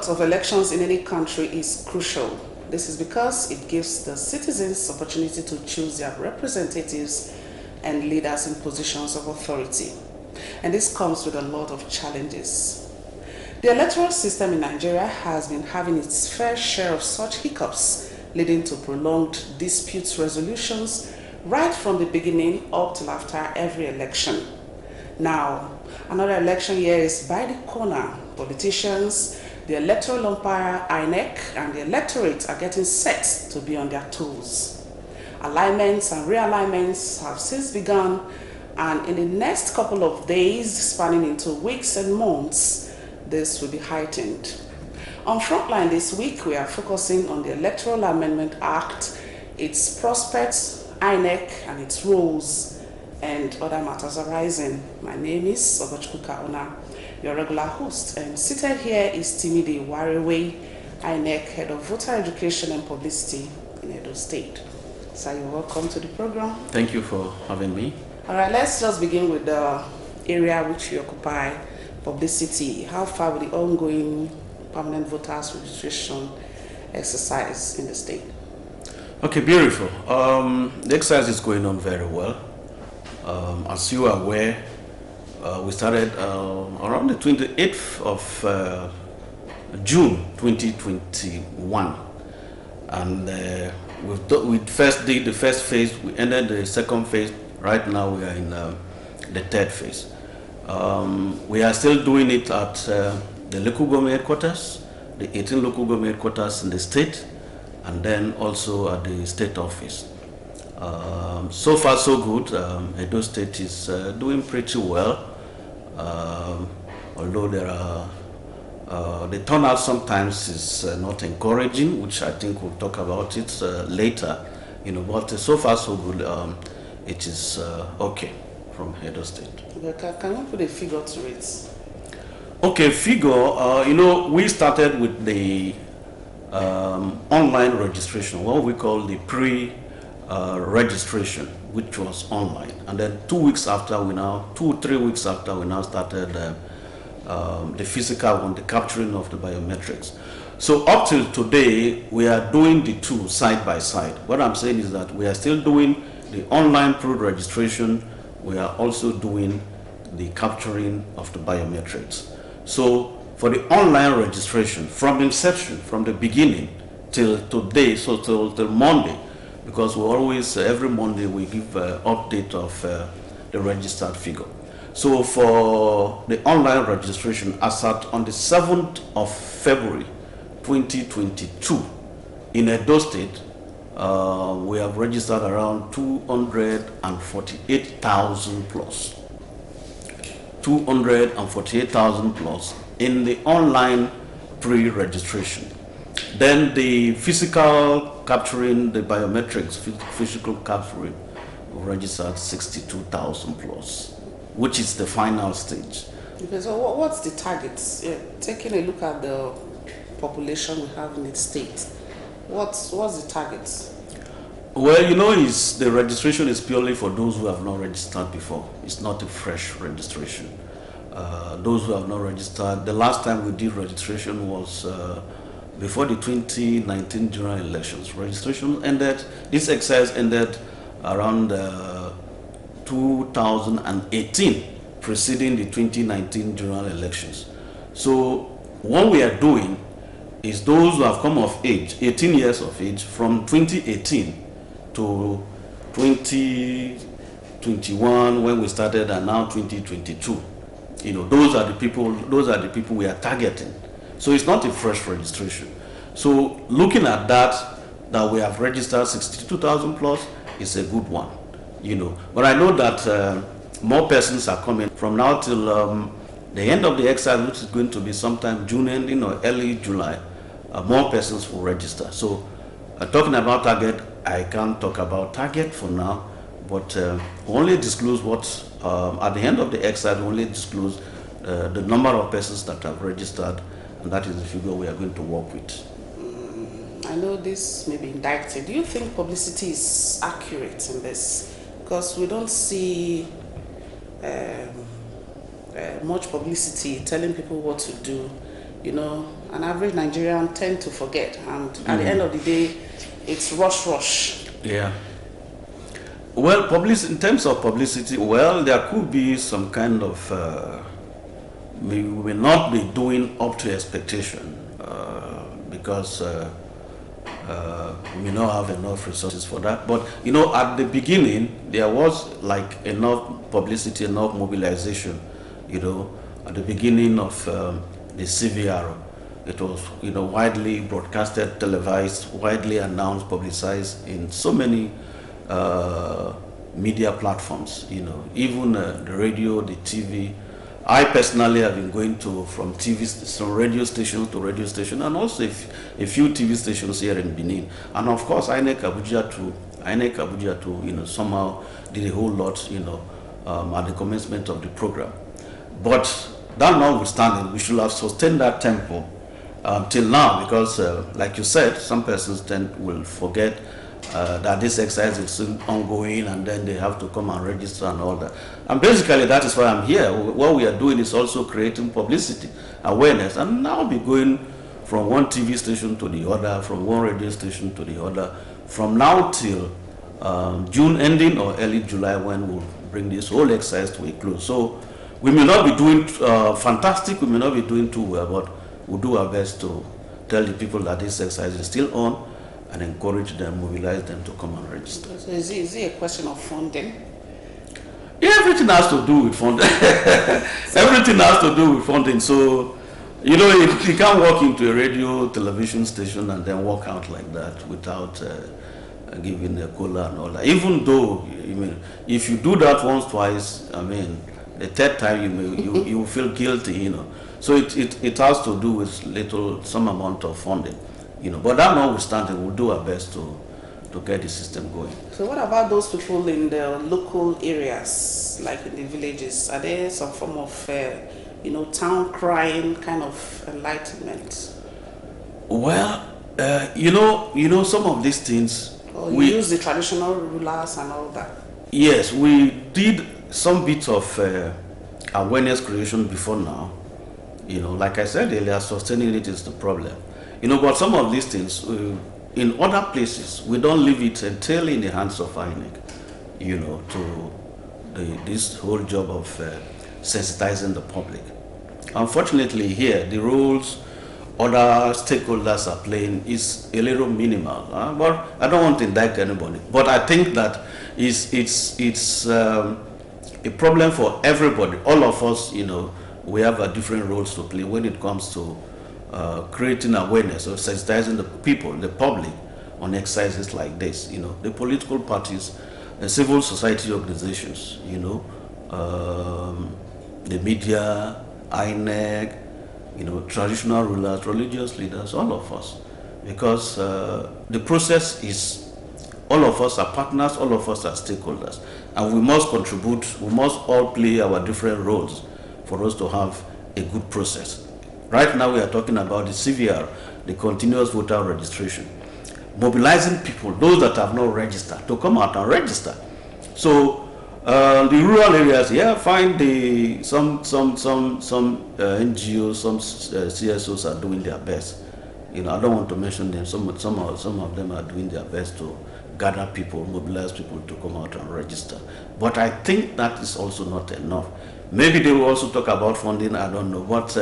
conduct of elections in any country is crucial. This is because it gives the citizens opportunity to choose their representatives and leaders in positions of authority. And this comes with a lot of challenges. The electoral system in Nigeria has been having its fair share of such hiccups, leading to prolonged dispute resolutions right from the beginning up till after every election. Now, another election year is by the corner. Politicians, the electoral umpire, INEC, and the electorate are getting set to be on their toes. Alignments and realignments have since begun, and in the next couple of days, spanning into weeks and months, this will be heightened. On Frontline this week, we are focusing on the Electoral Amendment Act, its prospects, INEC, and its rules, and other matters arising. My name is Ogochukwu Kaona, your regular host, and seated here is Timide Warewe, INEC Head of Voter Education and Publicity in Edo State. So you're welcome to the program. Thank you for having me. All right, let's just begin with the area which you occupy, publicity. How far with the ongoing permanent voters registration exercise in the state? Okay, beautiful. The exercise is going on very well. As you are aware, we started around the 28th of June 2021, and we first did the first phase, we ended the second phase. Right now we are in the third phase. We are still doing it at the local government headquarters, the 18 local government headquarters in the state, and then also at the state office. So far so good. Edo State is doing pretty well, although there are the turnout sometimes is not encouraging, which I think we'll talk about it later. But so far so good. It is okay from Edo State. Can you put a figure to it? Okay, figure. We started with the online registration, what we call the registration, which was online, and then 2 weeks after 3 weeks after, we now started the physical one, the capturing of the biometrics. So up till today, we are doing the two side by side. What I'm saying is that we are still doing the online pre-registration. We are also doing the capturing of the biometrics. So for the online registration, from inception, from the beginning till today, so till Monday, because we always, every Monday, we give an update of the registered figure. So for the online registration, as at on the 7th of February 2022, in Edo State, we have registered around 248,000 plus. 248,000 plus in the online pre-registration. Then the physical capturing, the biometrics, physical capturing, registered 62,000 plus, which is the final stage. Okay, so what's the target? Taking a look at the population we have in the state, what's the target? Well, the registration is purely for those who have not registered before. It's not a fresh registration. Those who have not registered, the last time we did registration was before the 2019 general elections. Registration ended, this exercise ended around 2018, preceding the 2019 general elections. So what we are doing is those who have come of age, 18 years of age, from 2018 to 2021 when we started, and now 2022. Those are the people we are targeting. So it's not a fresh registration. So looking at that we have registered 62,000 plus is a good one. But I know that more persons are coming from now till the end of the exercise, which is going to be sometime June ending or early July. More persons will register. So talking about target, I can't talk about target for now, but only disclose what, at the end of the exercise, only disclose the number of persons that have registered, and that is the figure we are going to work with. I know this may be indicted. Do you think publicity is accurate in this? Because we don't see much publicity telling people what to do. an average Nigerian tend to forget, and at the end of the day, it's rush. Yeah. Well, in terms of publicity, well, there could be some kind of, we may not be doing up to expectation because we may not have enough resources for that. But, at the beginning, there was like enough publicity, enough mobilization, at the beginning of the CVR. It was, widely broadcasted, televised, widely announced, publicized in so many media platforms, even the radio, the TV. I personally have been going from radio station to radio station, and also a few TV stations here in Benin. And of course, INEC Abuja too, somehow did a whole lot, at the commencement of the program. But that notwithstanding, we should have sustained that tempo till now, because like you said, some persons will forget that this exercise is still ongoing, and then they have to come and register and all that. And basically that is why I'm here. What we are doing is also creating publicity, awareness, and now be going from one TV station to the other, from one radio station to the other, from now till June ending or early July, when we'll bring this whole exercise to a close. So we may not be doing fantastic, we may not be doing too well, but we'll do our best to tell the people that this exercise is still on, and encourage them, mobilize them to come and register. So is it a question of funding? Yeah, everything has to do with funding. Everything has to do with funding. So, you can't walk into a radio, television station and then walk out like that without giving a cola and all that. Even though, if you do that once, twice, the third time you will feel guilty, So it has to do with some amount of funding. But that notwithstanding, we'll do our best to get the system going. So what about those people in the local areas, like in the villages? Are there some form of, town crying kind of enlightenment? Well, some of these things... we use the traditional rulers and all that? Yes, we did some bit of awareness creation before now. Like I said earlier, sustaining it is the problem. But some of these things, in other places, we don't leave it entirely in the hands of INEC, to this whole job of sensitizing the public. Unfortunately, here, the roles other stakeholders are playing is a little minimal. But I don't want to indict anybody. But I think that it's a problem for everybody. All of us, we have different roles to play when it comes to creating awareness or sensitizing the people, the public, on exercises like this. The political parties, the civil society organizations, the media, INEC, traditional rulers, religious leaders, all of us. Because the process is, all of us are partners, all of us are stakeholders. And we must contribute, we must all play our different roles for us to have a good process. Right now we are talking about the CVR, the continuous voter registration. Mobilizing people, those that have not registered, to come out and register. So the rural areas, find some NGOs, some CSOs are doing their best. I don't want to mention them. Some of them are doing their best to gather people, mobilize people to come out and register. But I think that is also not enough. Maybe they will also talk about funding, I don't know. But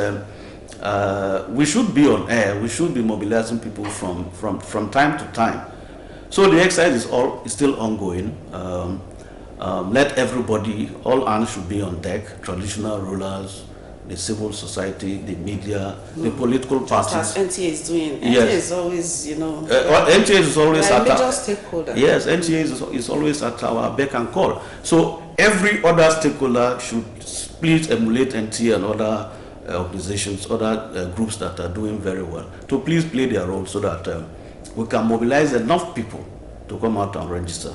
we should be on air. We should be mobilizing people from time to time. So the exercise is still ongoing. Let everybody, all hands should be on deck. Traditional rulers, the civil society, the media, the political parties. Just as NTA is doing. Yes. NTA is always, NTA is always at major stakeholder. Yes, NTA is always at our beck and call. So every other stakeholder should please emulate NTA and other organizations, other groups that are doing very well, to please play their role so that we can mobilize enough people to come out and register,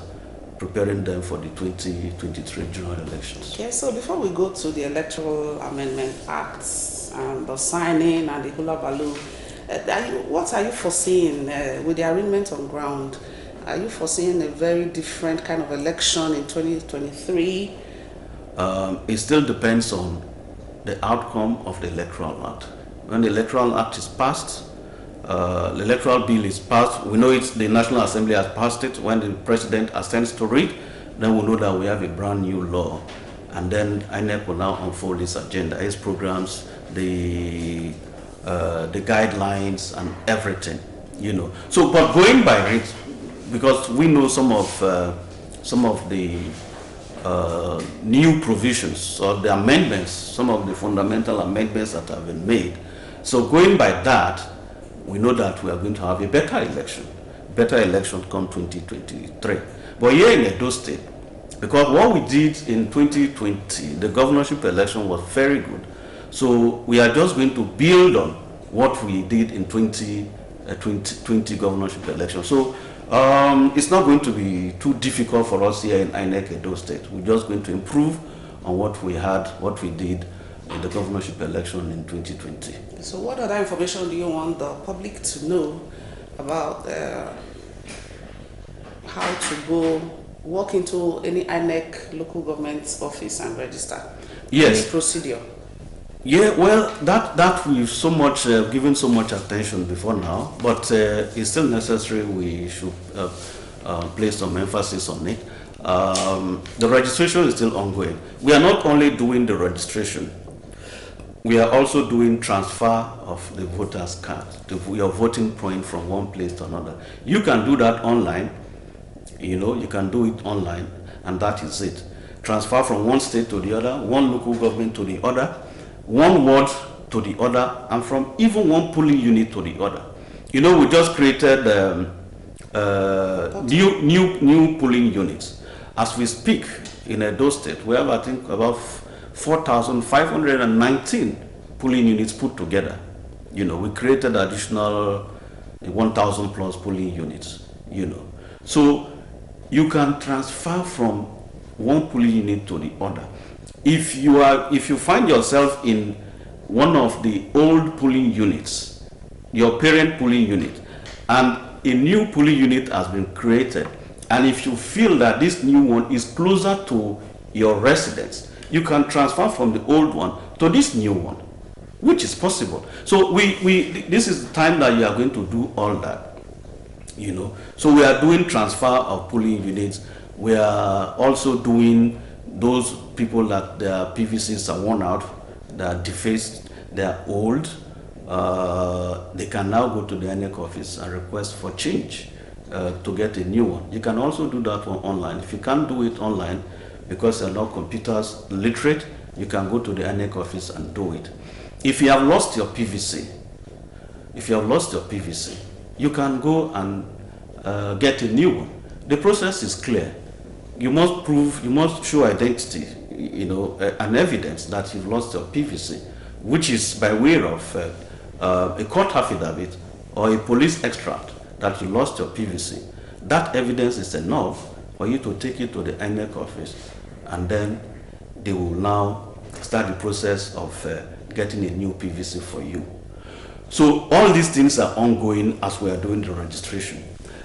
preparing them for the 2023 general elections. Okay, so before we go to the Electoral Amendment Acts and the signing and the hula baloo, what are you foreseeing with the arrangement on ground? Are you foreseeing a very different kind of election in 2023? It still depends on the outcome of the Electoral Act. when the Electoral Act is passed, the Electoral Bill is passed, we know the National Assembly has passed it. When the President assents to it, then we know that we have a brand new law. And then INEC will now unfold its agenda, its programs, the guidelines and everything, So, but going by it, because we know some of the new provisions or the amendments, some of the fundamental amendments that have been made. So going by that, we know that we are going to have a better election come 2023. But here in Edo State, because what we did in 2020, the governorship election was very good. So we are just going to build on what we did in 2020 governorship election. So it's not going to be too difficult for us here in INEC Edo State. We're just going to improve on what we did in the governorship election in 2020. So what other information do you want the public to know about how to go walk into any INEC local government office and register? Yes. Any procedure? Yeah, well, that we've so much given so much attention before now, but it's still necessary. We should place some emphasis on it. The registration is still ongoing. We are not only doing the registration, we are also doing transfer of the voter's card, your voting point from one place to another. You can do that online. You can do it online, and that is it. Transfer from one state to the other, one local government to the other, one ward to the other, and from even one polling unit to the other. We just created new polling units. As we speak, in Edo State, we have, I think, about 4,519 polling units put together. We created additional 1,000 plus polling units. So you can transfer from one polling unit to the other. If you find yourself in one of the old polling units, your parent polling unit, and a new polling unit has been created, and if you feel that this new one is closer to your residence, you can transfer from the old one to this new one, which is possible. So this is the time that you are going to do all that. So we are doing transfer of polling units. We are also doing those people that their PVCs are worn out, they are defaced, they are old. They can now go to the INEC office and request for change to get a new one. You can also do that online. If you can't do it online because you're not computers literate, you can go to the INEC office and do it. If you have lost your PVC, you can go and get a new one. The process is clear. You must show identity, an evidence that you've lost your PVC, which is by way of a court affidavit or a police extract that you lost your PVC. That evidence is enough for you to take it to the INEC office, and then they will now start the process of getting a new PVC for you. So all these things are ongoing as we are doing the registration.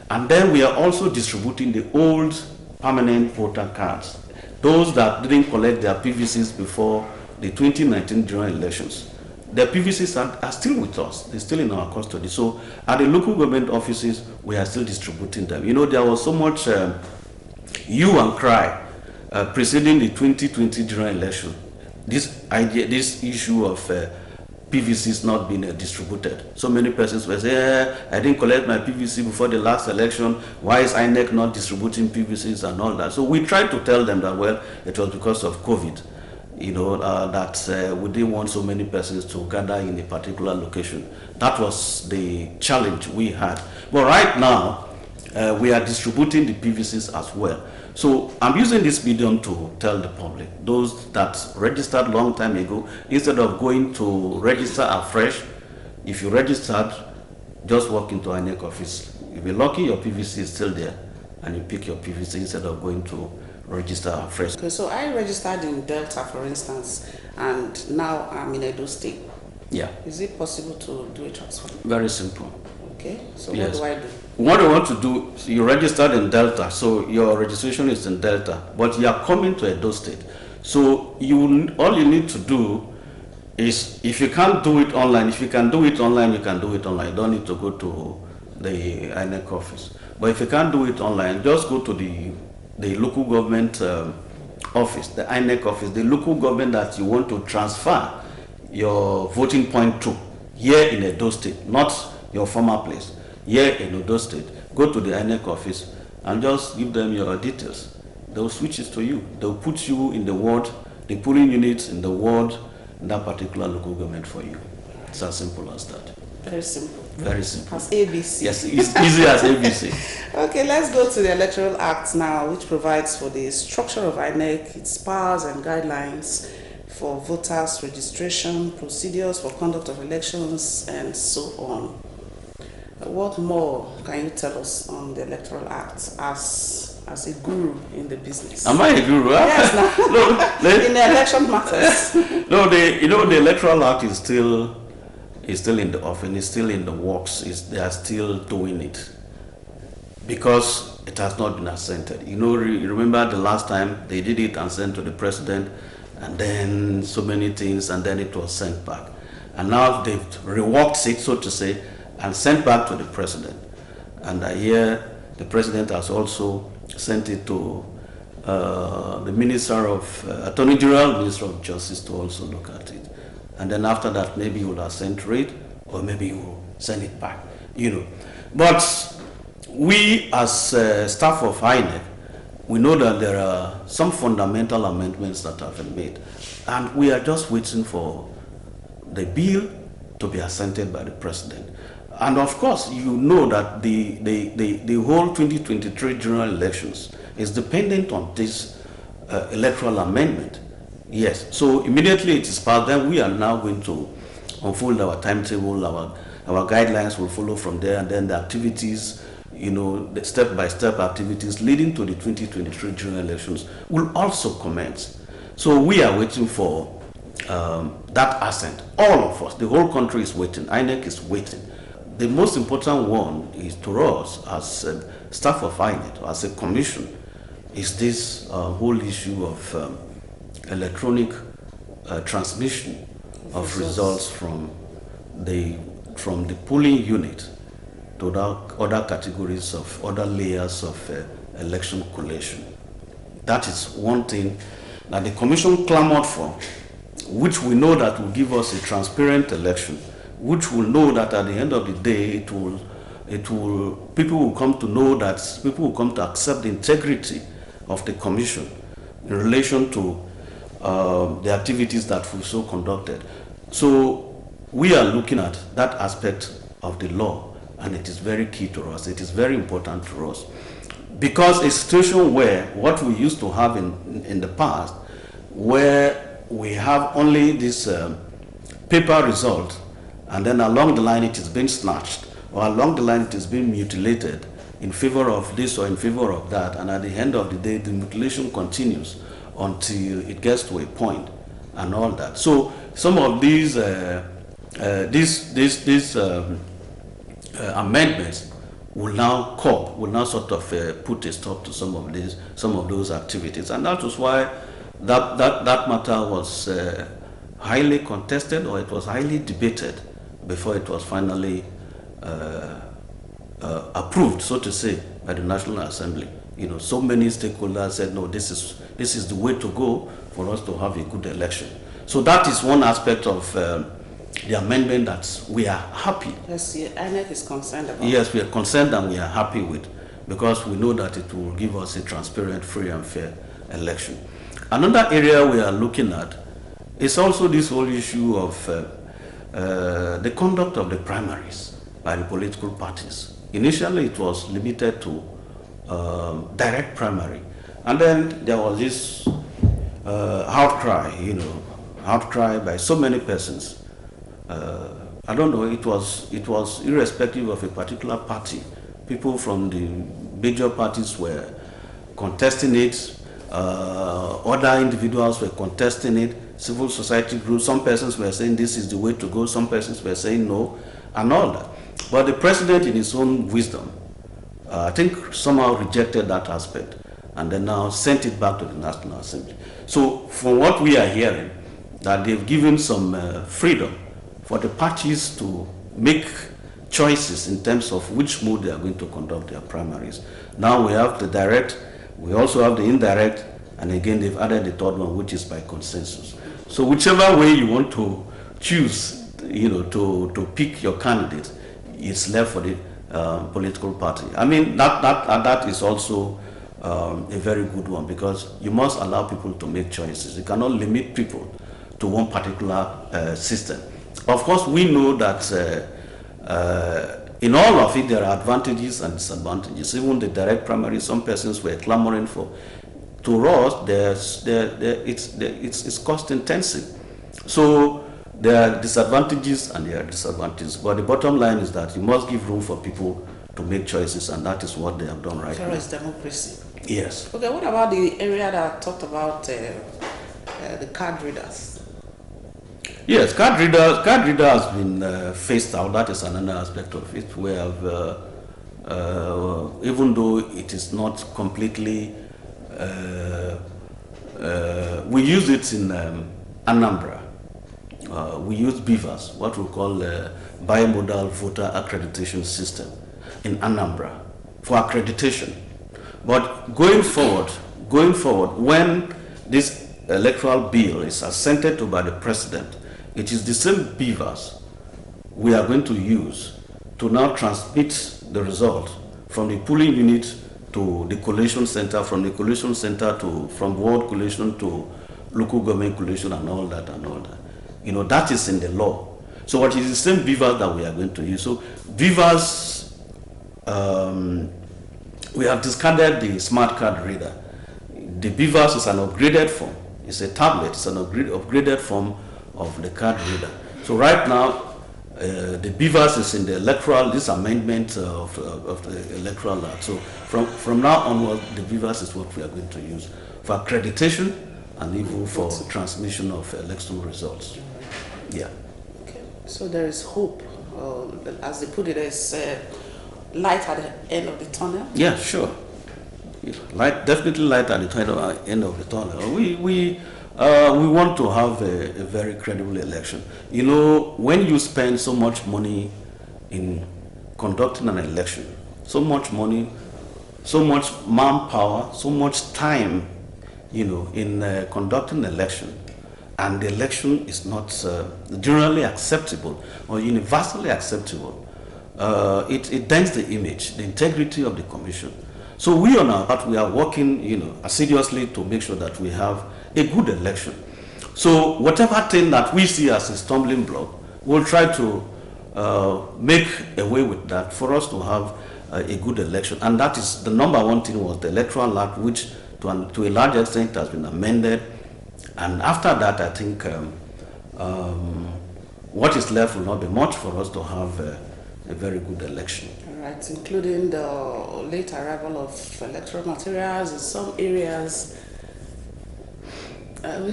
And then we are also distributing the old permanent voter cards, those that didn't collect their PVCs before the 2019 general elections. Their PVCs are still with us. They're still in our custody. So at the local government offices, we are still distributing them. There was so much hue and cry preceding the 2020 general election. This issue of PVCs not being distributed. So many persons were saying, I didn't collect my PVC before the last election. Why is INEC not distributing PVCs and all that? So we tried to tell them that, well, it was because of COVID. That we didn't want so many persons to gather in a particular location. That was the challenge we had. But right now, we are distributing the PVCs as well. So I'm using this medium to tell the public, those that registered long time ago, instead of going to register afresh, if you registered, just walk into an INEC office. If you're lucky, your PVC is still there, and you pick your PVC instead of going to register afresh. Okay, so I registered in Delta, for instance, and now I'm in Edo State. Yeah. Is it possible to do a transfer? Very simple. Okay, so Yes. what do I do? What I want to do, you registered in Delta, so your registration is in Delta, but you are coming to Edo State. So all you need to do is if you can't do it online, if you can do it online, you can do it online. You don't need to go to the INEC office. But if you can't do it online, just go to the local government office, the INEC office, the local government that you want to transfer your voting point to here in Edo State, not your former place, here in Edo State. Go to the INEC office and just give them your details. They'll switch it to you. They'll put you in the ward, the polling units in the ward, in that particular local government for you. It's as simple as that. Very simple. Very simple. As ABC. Yes, it's easy as ABC. Okay, let's go to the Electoral Act now, which provides for the structure of INEC, its powers and guidelines for voters' registration, procedures for conduct of elections, and so on. What more can you tell us on the Electoral Act as a guru in the business? Am I a guru? Huh? Yes, no. In the election matters. No, the Electoral Act is still in the offing, it's still in the works. They are still doing it because it has not been assented. You remember the last time they did it and sent to the president, and then so many things, and then it was sent back. And now they've reworked it, so to say, and sent back to the president. And I hear the president has also sent it to the Minister of Attorney General, Minister of Justice to also look at it. And then after that, maybe he will assent to it, or maybe he will send it back, But we as staff of INEC, we know that there are some fundamental amendments that have been made. And we are just waiting for the bill to be assented by the president. And of course, you know that the whole 2023 general elections is dependent on this electoral amendment. Yes, so immediately it is passed, then we are now going to unfold our timetable, our guidelines will follow from there, and then the activities, the step-by-step activities leading to the 2023 general elections will also commence. So we are waiting for that assent. All of us, the whole country is waiting, INEC is waiting. The most important one is to us as staff of INEC, as a commission, is this whole issue of electronic transmission of results from the polling unit to other categories of other layers of election collation. That is one thing that the commission clamored for, which we know that will give us a transparent election, which will know that at the end of the day people will come to know that, people will come to accept the integrity of the commission in relation to the activities that we so conducted. So we are looking at that aspect of the law, and it is very key to us. It is very important to us, because a situation where what we used to have in the past, where we have only this paper result, and then along the line it is being snatched, or along the line it is being mutilated in favor of this or in favor of that, and at the end of the day the mutilation continues until it gets to a point and all that. So some of these amendments will now sort of put a stop to some of those activities, and that was why that matter was highly contested, or it was highly debated before it was finally approved, so to say, by the National Assembly. So many stakeholders said, no, this is the way to go for us to have a good election. So that is one aspect of the amendment that we are happy. Yes, INEC is concerned about. Yes, we are concerned and we are happy with, because we know that it will give us a transparent, free and fair election. Another area we are looking at is also this whole issue of the conduct of the primaries by the political parties. Initially, it was limited to direct primary, and then there was this outcry by so many persons. I don't know, it was irrespective of a particular party. People from the major parties were contesting it, other individuals were contesting it, civil society groups, some persons were saying this is the way to go, some persons were saying no, and all that. But the president, in his own wisdom, I think somehow rejected that aspect, and then now sent it back to the National Assembly. So from what we are hearing, that they've given some freedom for the parties to make choices in terms of which mode they are going to conduct their primaries. Now we have the direct, we also have the indirect, and again they've added the third one, which is by consensus. So whichever way you want to choose, to pick your candidate, it's left for the political party. I mean, that is also a very good one, because you must allow people to make choices. You cannot limit people to one particular system. Of course, we know that in all of it, there are advantages and disadvantages. Even the direct primary, some persons were clamoring for. To us, it's cost intensive. So there are disadvantages and there are disadvantages. But the bottom line is that you must give room for people to make choices, and that is what they have done right now. It's democracy. Yes. Okay, what about the area that I talked about, the card readers? Yes, card reader has been phased out. That is another aspect of it. We have, even though it is not completely, we use it in Anambra. We use BVAS, what we call bimodal voter accreditation system in Anambra for accreditation. But going forward, when this electoral bill is assented to by the president, it is the same BVAS we are going to use to now transmit the result from the polling unit to the collation center, from the collation center from ward collation to local government collation, and all that. That is in the law. So what is the same BVAS that we are going to use? So BVAS, we have discarded the smart card reader. The BVAS is an upgraded form. It's a tablet. It's an upgraded form of the card reader. So right now, the BVAS is in the electoral, this amendment of the electoral act. So from now onward, the BVAS is what we are going to use for accreditation and even for transmission of election results. Yeah. Okay. So there is hope, as they put it, there's light at the end of the tunnel. Yeah, sure. Definitely light at the end of the tunnel. We want to have a very credible election. When you spend so much money in conducting an election, so much money, so much manpower, so much time, in conducting an election, and the election is not generally acceptable or universally acceptable, it dents the image, the integrity of the commission. So we on our part, we are working, assiduously to make sure that we have a good election. So whatever thing that we see as a stumbling block, we'll try to make a way with that for us to have a good election. And that is the number one thing, was the Electoral Act, which to a large extent has been amended. And after that, I think what is left will not be much for us to have a very good election. Right, including the late arrival of electoral materials in some areas. No.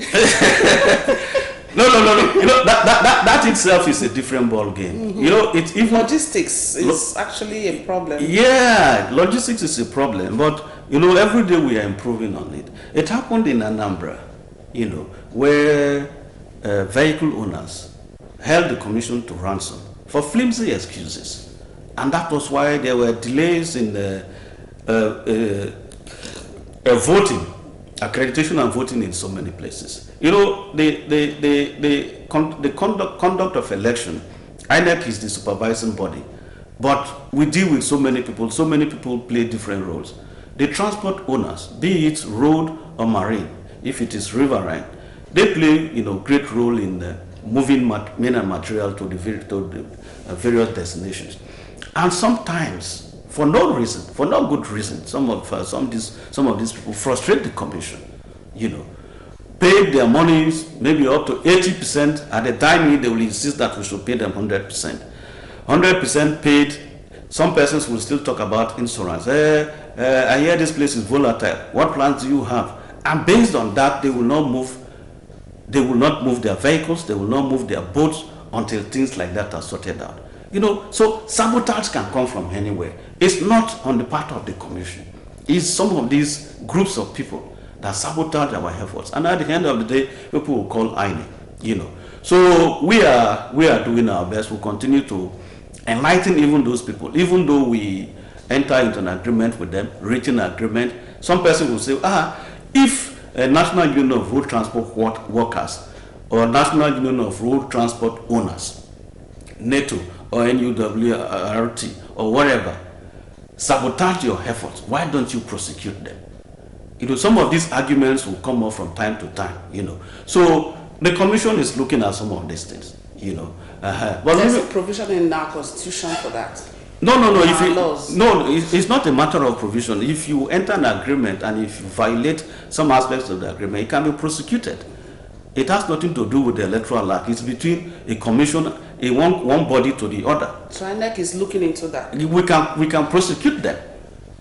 That itself is a different ball game. Mm-hmm. Logistics is actually a problem. Yeah, logistics is a problem, but every day we are improving on it. It happened in Anambra, where vehicle owners held the commission to ransom for flimsy excuses. And that was why there were delays in voting, accreditation and voting in so many places. The conduct of election, INEC is the supervising body, but we deal with so many people play different roles. The transport owners, be it road or marine, if it is riverine, they play great role in moving men and material to the various destinations. And sometimes, for no good reason, some of these people frustrate the commission. Pay their monies maybe up to 80%. At the time, they will insist that we should pay them 100%. 100% paid. Some persons will still talk about insurance. I hear this place is volatile. What plans do you have? And based on that, they will not move their vehicles. They will not move their boats until things like that are sorted out. So sabotage can come from anywhere. It's not on the part of the commission. It's some of these groups of people that sabotage our efforts. And at the end of the day, people will call INEC you know. So we are doing our best. We'll continue to enlighten even those people, even though we enter into an agreement with them, reaching an agreement. Some person will say, if a National Union of Road Transport Workers or National Union of Road Transport Owners, NATO or NUWRT or whatever, sabotage your efforts, why don't you prosecute them? You know, some of these arguments will come up from time to time, you know. So the commission is looking at some of these things, you know. But there's a provision in our constitution for that. No. It's not a matter of provision. If you enter an agreement and if you violate some aspects of the agreement, it can be prosecuted. It has nothing to do with the Electoral Act. It's between a commission, one body to the other. So INEC is looking into that. We can prosecute them,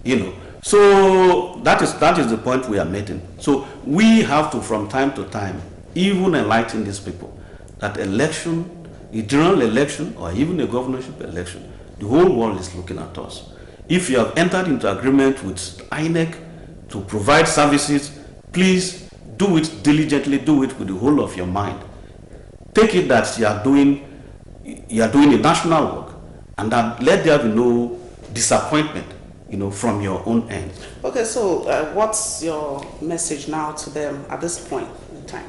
you know. So that is the point we are making. So we have to, from time to time, even enlighten these people that election, a general election or even a governorship election, the whole world is looking at us. If you have entered into agreement with INEC to provide services, please do it diligently, do it with the whole of your mind. Take it that you are doing a national work, and that let there be no disappointment, you know, from your own end. Okay, so what's your message now to them at this point in time?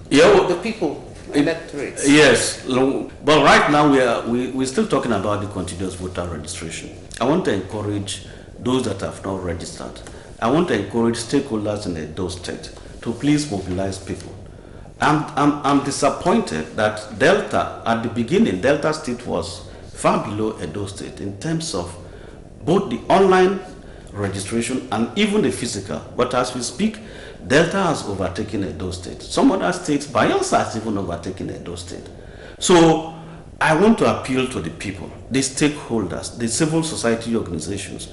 Yeah, the people, electorates. Yes, but right now we're still talking about the continuous voter registration. I want to encourage those that have not registered. I want to encourage stakeholders in Edo State to please mobilize people. I'm disappointed that Delta, at the beginning, Delta State was far below Edo State in terms of both the online registration and even the physical. But as we speak, Delta has overtaken Edo State. Some other states, Bayelsa has even overtaken Edo State. So I want to appeal to the people, the stakeholders, the civil society organizations,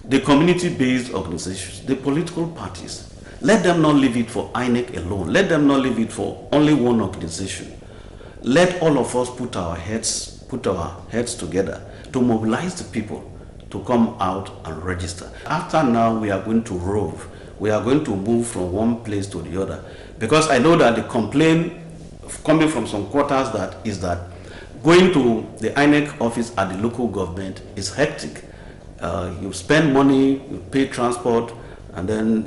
the community-based organizations, the political parties. Let them not leave it for INEC alone. Let them not leave it for only one organization. Let all of us put our heads together to mobilize the people to come out and register. After now, we are going to rove. We are going to move from one place to the other. Because I know that the complaint coming from some quarters is that going to the INEC office at the local government is hectic. You spend money, you pay transport, and then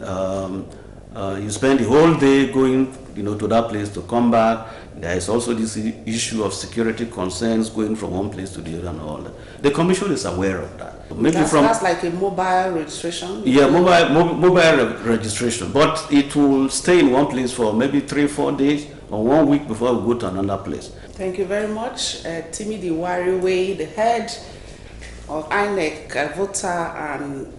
you spend the whole day going, to that place to come back. There is also this issue of security concerns going from one place to the other and all that. The commission is aware of that. Maybe that's like a mobile registration? Yeah, mobile registration. But it will stay in one place for maybe 3-4 days or 1 week before we go to another place. Thank you very much. Timmy Diwariwe, the head of INEC,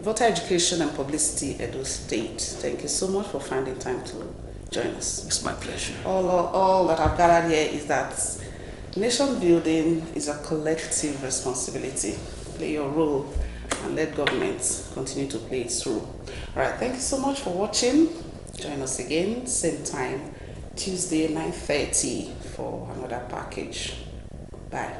voter education and publicity, Edo State. Thank you so much for finding time to join us. It's my pleasure. All that I've gathered here is that nation building is a collective responsibility. Play your role and let government continue to play its role. All right, thank you so much for watching. Join us again, same time, Tuesday 9:30 for another package. Bye.